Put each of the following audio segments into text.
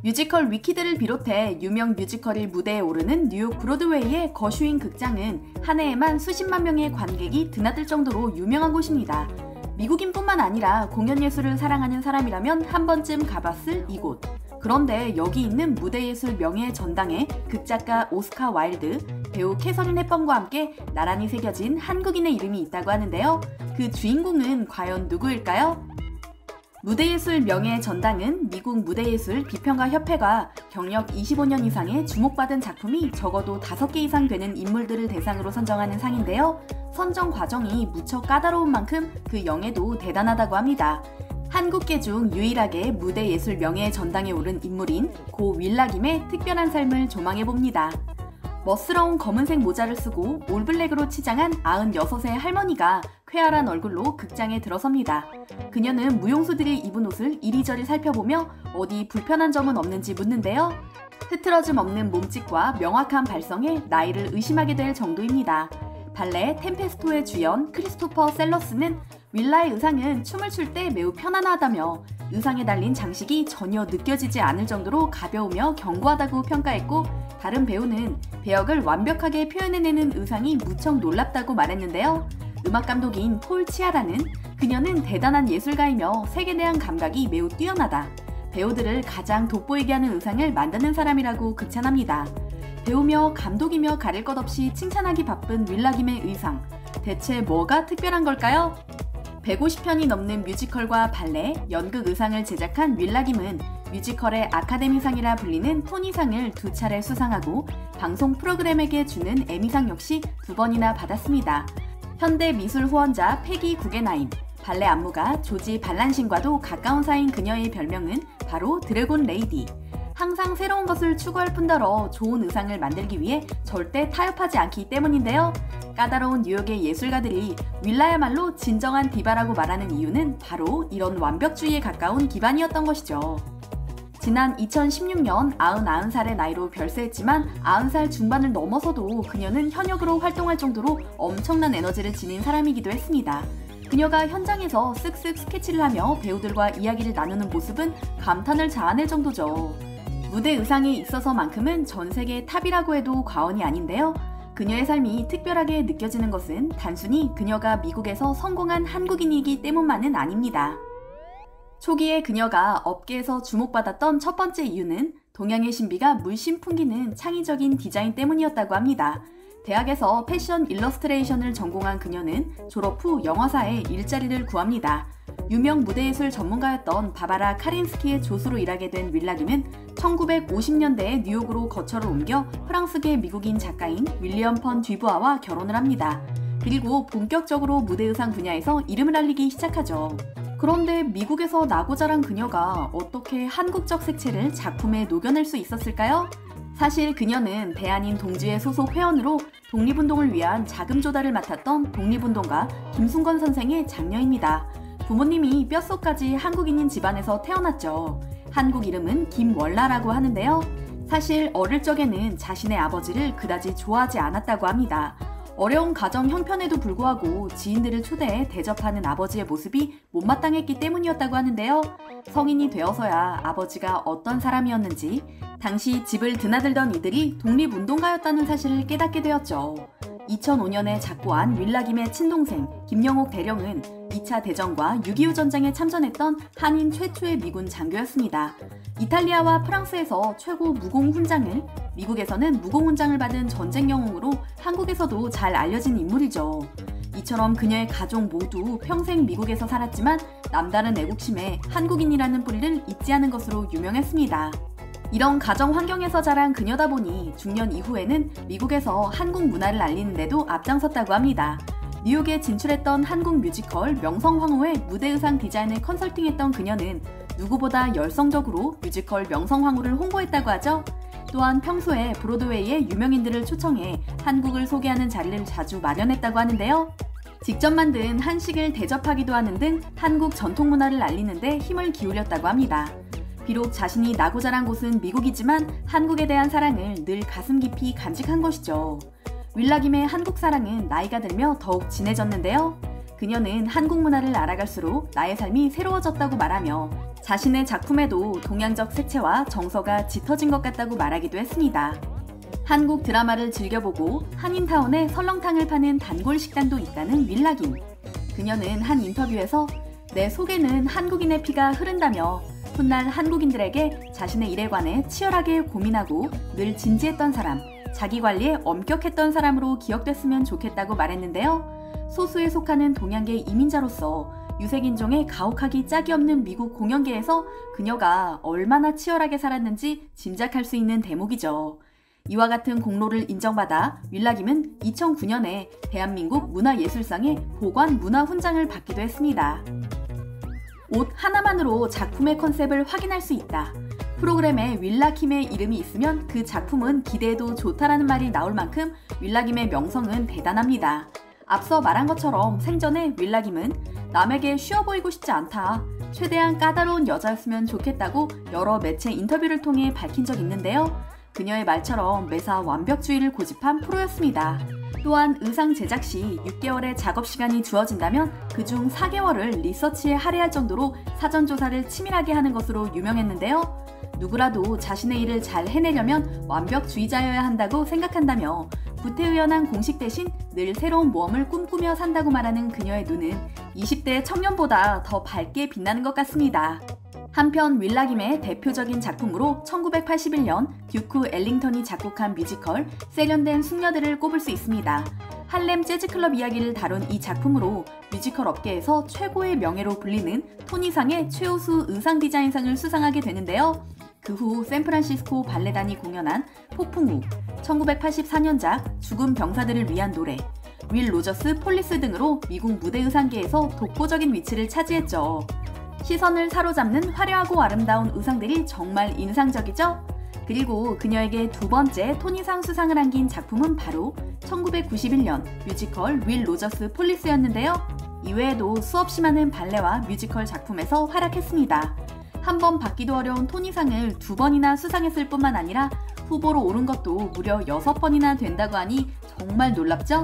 뮤지컬 위키드를 비롯해 유명 뮤지컬이 무대에 오르는 뉴욕 브로드웨이의 거슈인 극장은 한 해에만 수십만 명의 관객이 드나들 정도로 유명한 곳입니다. 미국인뿐만 아니라 공연 예술을 사랑하는 사람이라면 한 번쯤 가봤을 이곳. 그런데 여기 있는 무대예술 명예의 전당에 극작가 오스카 와일드, 배우 캐서린 헵번과 함께 나란히 새겨진 한국인의 이름이 있다고 하는데요. 그 주인공은 과연 누구일까요? 무대예술 명예의 전당은 미국 무대예술 비평가 협회가 경력 25년 이상의 주목받은 작품이 적어도 5개 이상 되는 인물들을 대상으로 선정하는 상인데요. 선정 과정이 무척 까다로운 만큼 그 영예도 대단하다고 합니다. 한국계 중 유일하게 무대예술 명예의 전당에 오른 인물인 고 윌라김의 특별한 삶을 조망해봅니다. 멋스러운 검은색 모자를 쓰고 올블랙으로 치장한 96세 할머니가 쾌활한 얼굴로 극장에 들어섭니다. 그녀는 무용수들이 입은 옷을 이리저리 살펴보며 어디 불편한 점은 없는지 묻는데요. 흐트러짐 없는 몸짓과 명확한 발성에 나이를 의심하게 될 정도입니다. 발레 템페스토의 주연 크리스토퍼 셀러스는 윌라의 의상은 춤을 출 때 매우 편안하다며 의상에 달린 장식이 전혀 느껴지지 않을 정도로 가벼우며 견고하다고 평가했고, 다른 배우는 배역을 완벽하게 표현해내는 의상이 무척 놀랍다고 말했는데요. 음악감독인 폴 치아라는 그녀는 대단한 예술가이며 색에 대한 감각이 매우 뛰어나다. 배우들을 가장 돋보이게 하는 의상을 만드는 사람이라고 극찬합니다. 배우며 감독이며 가릴 것 없이 칭찬하기 바쁜 윌라김의 의상. 대체 뭐가 특별한 걸까요? 150편이 넘는 뮤지컬과 발레, 연극 의상을 제작한 윌라김은 뮤지컬의 아카데미상이라 불리는 토니상을 2차례 수상하고 방송 프로그램에게 주는 에미상 역시 2번이나 받았습니다. 현대 미술 후원자 패기 구게나임, 발레 안무가 조지 발란신과도 가까운 사이인 그녀의 별명은 바로 드래곤 레이디. 항상 새로운 것을 추구할 뿐더러 좋은 의상을 만들기 위해 절대 타협하지 않기 때문인데요. 까다로운 뉴욕의 예술가들이 윌라야말로 진정한 디바라고 말하는 이유는 바로 이런 완벽주의에 가까운 기반이었던 것이죠. 지난 2016년 99살의 나이로 별세했지만 90살 중반을 넘어서도 그녀는 현역으로 활동할 정도로 엄청난 에너지를 지닌 사람이기도 했습니다. 그녀가 현장에서 쓱쓱 스케치를 하며 배우들과 이야기를 나누는 모습은 감탄을 자아낼 정도죠. 무대 의상에 있어서만큼은 전 세계 탑이라고 해도 과언이 아닌데요. 그녀의 삶이 특별하게 느껴지는 것은 단순히 그녀가 미국에서 성공한 한국인이기 때문만은 아닙니다. 초기에 그녀가 업계에서 주목받았던 첫 번째 이유는 동양의 신비가 물씬 풍기는 창의적인 디자인 때문이었다고 합니다. 대학에서 패션 일러스트레이션을 전공한 그녀는 졸업 후 영화사에 일자리를 구합니다. 유명 무대예술 전문가였던 바바라 카린스키의 조수로 일하게 된 윌라김은 1950년대에 뉴욕으로 거처를 옮겨 프랑스계 미국인 작가인 윌리엄 펀 듀부아와 결혼을 합니다. 그리고 본격적으로 무대 의상 분야에서 이름을 알리기 시작하죠. 그런데 미국에서 나고 자란 그녀가 어떻게 한국적 색채를 작품에 녹여낼 수 있었을까요? 사실 그녀는 대한인 동지회 소속 회원으로 독립운동을 위한 자금 조달을 맡았던 독립운동가 김순건 선생의 장녀입니다. 부모님이 뼛속까지 한국인인 집안에서 태어났죠. 한국 이름은 김월라라고 하는데요. 사실 어릴 적에는 자신의 아버지를 그다지 좋아하지 않았다고 합니다. 어려운 가정 형편에도 불구하고 지인들을 초대해 대접하는 아버지의 모습이 못마땅했기 때문이었다고 하는데요. 성인이 되어서야 아버지가 어떤 사람이었는지, 당시 집을 드나들던 이들이 독립운동가였다는 사실을 깨닫게 되었죠. 2005년에 작고한 윌라김의 친동생 김영옥 대령은 2차 대전과 6.25 전쟁에 참전했던 한인 최초의 미군 장교였습니다. 이탈리아와 프랑스에서 최고 무공훈장을, 미국에서는 무공훈장을 받은 전쟁 영웅으로 한국에서도 잘 알려진 인물이죠. 이처럼 그녀의 가족 모두 평생 미국에서 살았지만 남다른 애국심에 한국인이라는 뿌리를 잊지 않은 것으로 유명했습니다. 이런 가정 환경에서 자란 그녀다 보니 중년 이후에는 미국에서 한국 문화를 알리는 데도 앞장섰다고 합니다. 뉴욕에 진출했던 한국 뮤지컬 명성황후의 무대 의상 디자인을 컨설팅했던 그녀는 누구보다 열성적으로 뮤지컬 명성황후를 홍보했다고 하죠. 또한 평소에 브로드웨이의 유명인들을 초청해 한국을 소개하는 자리를 자주 마련했다고 하는데요. 직접 만든 한식을 대접하기도 하는 등 한국 전통 문화를 알리는 데 힘을 기울였다고 합니다. 비록 자신이 나고 자란 곳은 미국이지만 한국에 대한 사랑을 늘 가슴 깊이 간직한 것이죠. 윌라김의 한국 사랑은 나이가 들며 더욱 진해졌는데요. 그녀는 한국 문화를 알아갈수록 나의 삶이 새로워졌다고 말하며 자신의 작품에도 동양적 색채와 정서가 짙어진 것 같다고 말하기도 했습니다. 한국 드라마를 즐겨보고 한인타운에 설렁탕을 파는 단골 식당도 있다는 윌라김. 그녀는 한 인터뷰에서 내 속에는 한국인의 피가 흐른다며 훗날 한국인들에게 자신의 일에 관해 치열하게 고민하고 늘 진지했던 사람, 자기 관리에 엄격했던 사람으로 기억됐으면 좋겠다고 말했는데요. 소수에 속하는 동양계 이민자로서 유색인종의 가혹하기 짝이 없는 미국 공연계에서 그녀가 얼마나 치열하게 살았는지 짐작할 수 있는 대목이죠. 이와 같은 공로를 인정받아 윌라김은 2009년에 대한민국 문화예술상의 보관 문화훈장을 받기도 했습니다. 옷 하나만으로 작품의 컨셉을 확인할 수 있다. 프로그램에 윌라킴의 이름이 있으면 그 작품은 기대해도 좋다라는 말이 나올 만큼 윌라김의 명성은 대단합니다. 앞서 말한 것처럼 생전에 윌라김은 남에게 쉬워 보이고 싶지 않다. 최대한 까다로운 여자였으면 좋겠다고 여러 매체 인터뷰를 통해 밝힌 적이 있는데요. 그녀의 말처럼 매사 완벽주의를 고집한 프로였습니다. 또한 의상 제작 시 6개월의 작업 시간이 주어진다면 그중 4개월을 리서치에 할애할 정도로 사전 조사를 치밀하게 하는 것으로 유명했는데요. 누구라도 자신의 일을 잘 해내려면 완벽주의자여야 한다고 생각한다며 구태의연한 공식 대신 늘 새로운 모험을 꿈꾸며 산다고 말하는 그녀의 눈은 20대 청년보다 더 밝게 빛나는 것 같습니다. 한편 윌라김의 대표적인 작품으로 1981년 듀크 엘링턴이 작곡한 뮤지컬 세련된 숙녀들을 꼽을 수 있습니다. 할렘 재즈클럽 이야기를 다룬 이 작품으로 뮤지컬 업계에서 최고의 명예로 불리는 토니상의 최우수 의상 디자인상을 수상하게 되는데요. 그 후 샌프란시스코 발레단이 공연한 폭풍 후, 1984년작 죽은 병사들을 위한 노래, 윌 로저스 폴리스 등으로 미국 무대 의상계에서 독보적인 위치를 차지했죠. 시선을 사로잡는 화려하고 아름다운 의상들이 정말 인상적이죠? 그리고 그녀에게 두 번째 토니상 수상을 안긴 작품은 바로 1991년 뮤지컬 윌 로저스 폴리스였는데요. 이외에도 수없이 많은 발레와 뮤지컬 작품에서 활약했습니다. 한 번 받기도 어려운 토니상을 2번이나 수상했을 뿐만 아니라 후보로 오른 것도 무려 6번이나 된다고 하니 정말 놀랍죠?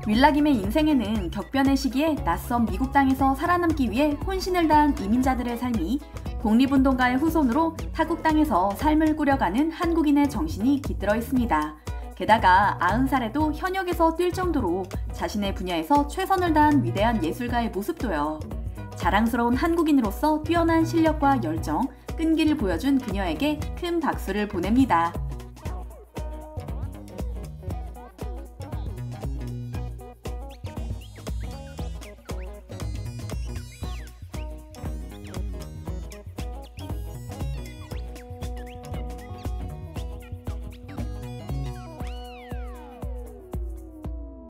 윌라김의 인생에는 격변의 시기에 낯선 미국 땅에서 살아남기 위해 혼신을 다한 이민자들의 삶이 독립운동가의 후손으로 타국 땅에서 삶을 꾸려가는 한국인의 정신이 깃들어 있습니다. 게다가 90살에도 현역에서 뛸 정도로 자신의 분야에서 최선을 다한 위대한 예술가의 모습도요. 자랑스러운 한국인으로서 뛰어난 실력과 열정, 끈기를 보여준 그녀에게 큰 박수를 보냅니다.